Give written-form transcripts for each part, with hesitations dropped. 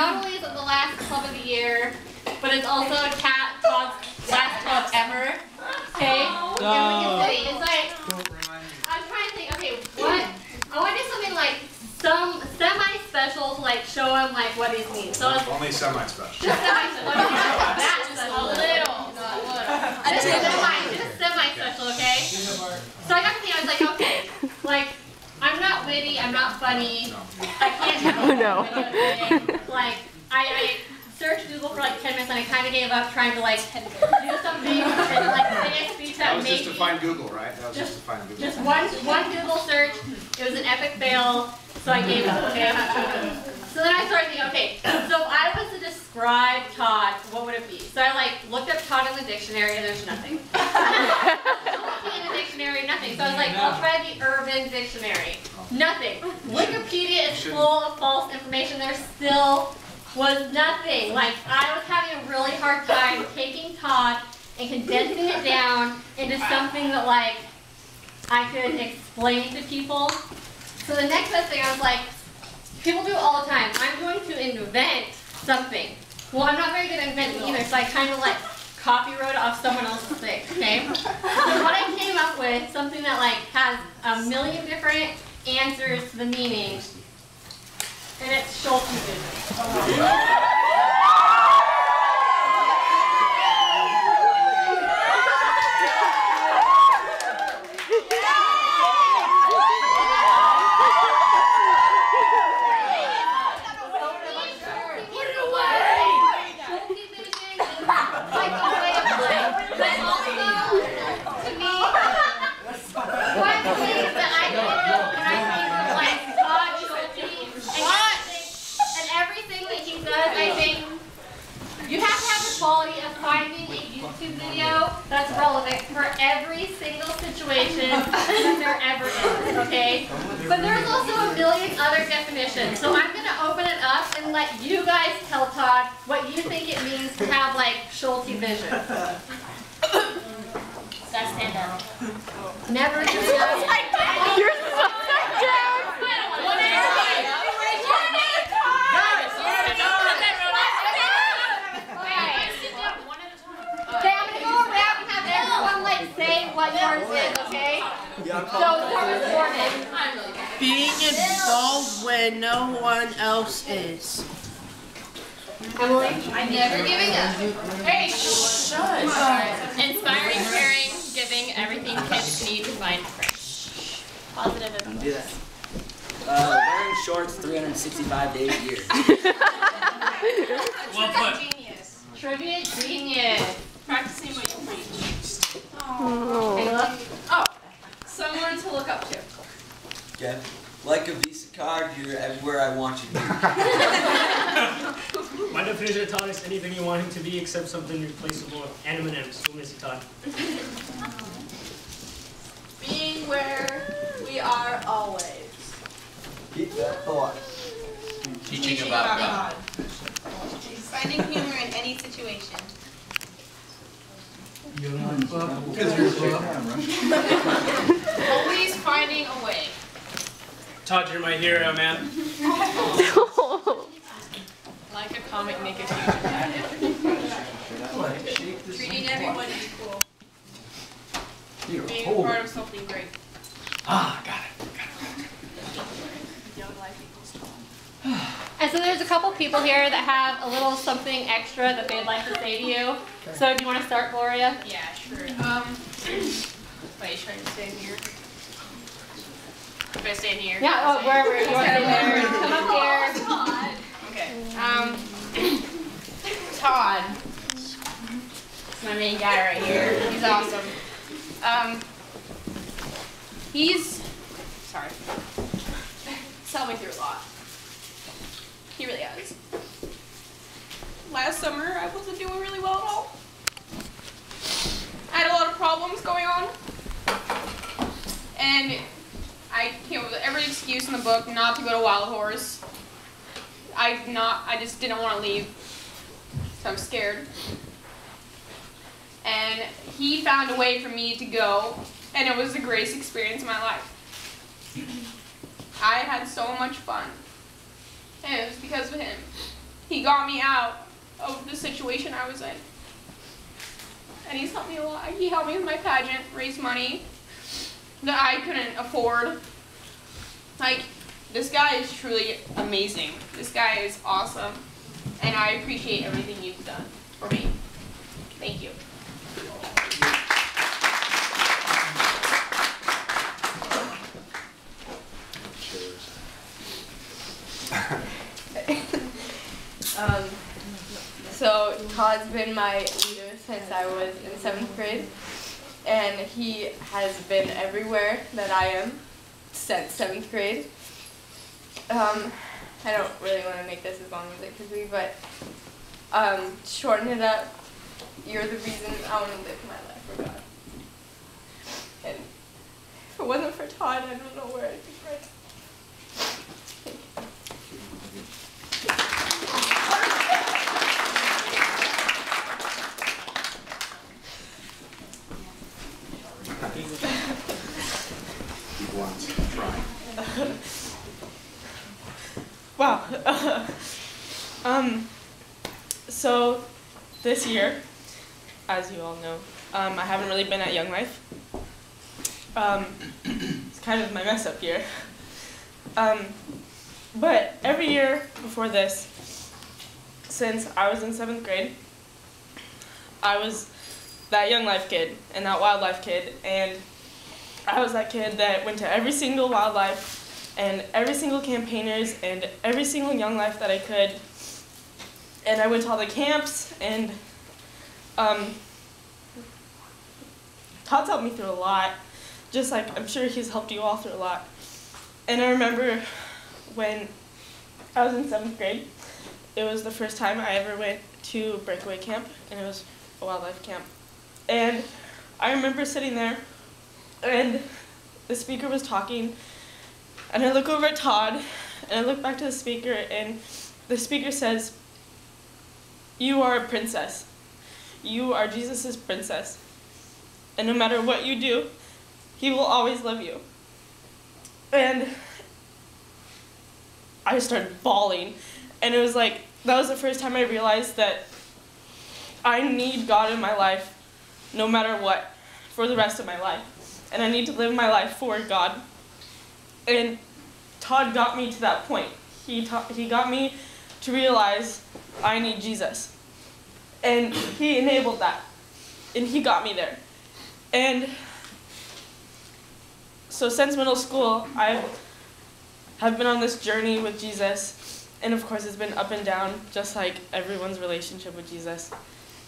not only is it the last club of the year, but it's also Todd's last club ever. Okay? It's like, I'm trying to think, okay, what? I want to do something like some semi-special to like show him like what he's means. So it's only semi-special. Just semi-special. That special. A little. Just semi-special, okay? So I got to think, I was like, okay, like, I'm not witty, I'm not funny, I can't do anything. Like, I searched Google for like 10 minutes and I kind of gave up trying to like do something and like say a speech that made just to find Google, right? That was just to find Google. Just one Google search, it was an epic fail, so I gave up, okay? So then I started thinking, okay, so if I was to describe Todd, what would it be? So I like looked up Todd in the dictionary and there's nothing. In the dictionary, nothing. So I was like, I'll try the Urban Dictionary. Nothing. Wikipedia is full of false information. There still was nothing. Like, I was having a really hard time taking Todd and condensing it down into something that like I could explain to people. So the next best thing, I was like, people do it all the time. I'm going to invent something. Well, I'm not very good at inventing either, so I kind of like copyright off someone else's thing, okay? So what I came up with, something that like has a million different answers to the meaning, and it's Schultz vision. Quality of finding a YouTube video that's relevant for every single situation that there ever is, okay? But there's also a million other definitions, so I'm going to open it up and let you guys tell Todd what you think it means to have, like, Schultz vision. That's stand up. Never do that. You're upside down. Say what yours is, okay? So, being involved when no one else is. Emily? I'm never giving up. Hey, shush. Inspiring, caring, giving, everything kids need to find fresh. Positive influence. Don't do that. Wearing shorts 365 days a year. Well put. Genius. Trivia genius. Practicing what you preach. Oh, someone to look up to. Okay. Like a Visa card, you're everywhere I want you to be. My definition of Todd is anything you want him to be except something replaceable and M&M's. We'll miss you, Todd. Being where we are always. Keep that thought. Teaching about God. Finding humor in any situation. Because you're a club. Always finding a way. Todd, you're my hero, man. Like a comic, make a huge impact. Treating everyone equal. Being a part of something great. Ah, got it. Young life equals Todd. And so there's a couple people here that have a little something extra that they'd like to say to you. So do you want to start, Gloria? Yeah, sure. Wait, trying to stay here? If I stay in here? Yeah, oh, wherever you want to stay there. Come up here. Okay. Todd. It's my main guy right here. He's awesome. Sorry. He's helped me through a lot. He really has. Last summer, I wasn't doing really well at all. I had a lot of problems going on. And I came up with every excuse in the book not to go to Wild Horse. I just didn't want to leave. So I'm scared. And he found a way for me to go, and it was the greatest experience of my life. I had so much fun. And it was because of him. he got me out of the situation I was in. And he's helped me a lot. He helped me with my pageant, raise money that I couldn't afford. Like, this guy is truly amazing. This guy is awesome. And I appreciate everything you've done for me. Thank you. So Todd's been my leader since I was in 7th grade, and he has been everywhere that I am since 7th grade. I don't really want to make this as long as it could be, but shorten it up, you're the reason I want to live my life for God. And if it wasn't for Todd, I don't know where I'd be right. Keep once, try. Wow. So this year, as you all know, I haven't really been at Young Life. It's kind of my mess up year. But every year before this, since I was in 7th grade, I was that Young Life kid and that Wildlife kid, and I was that kid that went to every single Wildlife and every single campaigners and every single Young Life that I could, and I went to all the camps, and Todd's helped me through a lot, just like I'm sure he's helped you all through a lot. And I remember when I was in 7th grade, it was the first time I ever went to breakaway camp, and it was a Wildlife camp. And I remember sitting there, and the speaker was talking, and I look over at Todd, and I look back to the speaker, and the speaker says, "You are a princess. You are Jesus' princess. And no matter what you do, he will always love you." And I started bawling, and it was like, that was the first time I realized that I need God in my life no matter what for the rest of my life, and I need to live my life for God. And Todd got me to that point. He got me to realize I need Jesus, and he enabled that, and he got me there. And so since middle school, I have been on this journey with Jesus, and of course it's been up and down, just like everyone's relationship with Jesus.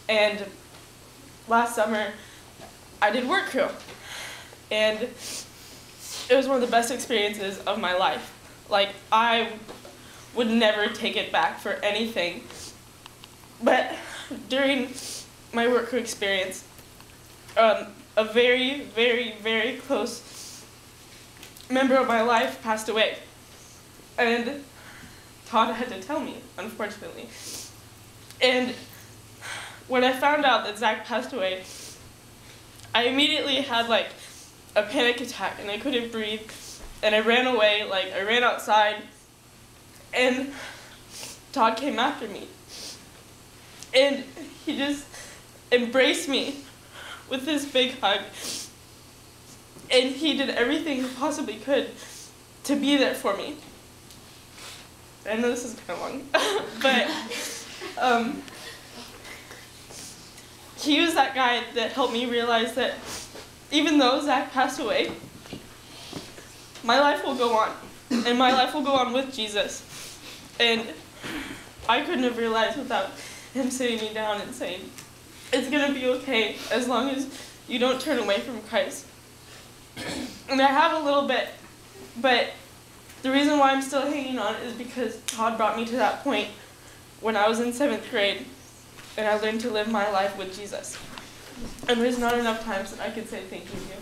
And last summer, I did work crew, and it was one of the best experiences of my life. Like, I would never take it back for anything. But during my work crew experience, a very, very, very close member of my life passed away. And Todd had to tell me, unfortunately. And when I found out that Zach passed away, I immediately had like a panic attack, and I couldn't breathe, and I ran away, like I ran outside, and Todd came after me, and he just embraced me with this big hug, and he did everything he possibly could to be there for me. I know this is kind of long, but he was that guy that helped me realize that even though Zach passed away, my life will go on, and my life will go on with Jesus. And I couldn't have realized without him sitting me down and saying, "It's gonna be okay as long as you don't turn away from Christ." And I have a little bit, but the reason why I'm still hanging on is because Todd brought me to that point when I was in 7th grade, and I learned to live my life with Jesus. And there's not enough times that I can say thank you to you.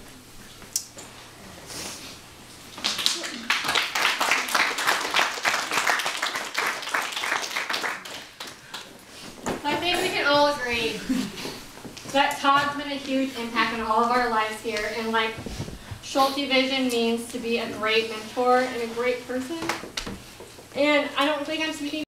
I think we can all agree that Todd's been a huge impact on all of our lives here, and like Schulte Vision means to be a great mentor and a great person. And I don't think I'm speaking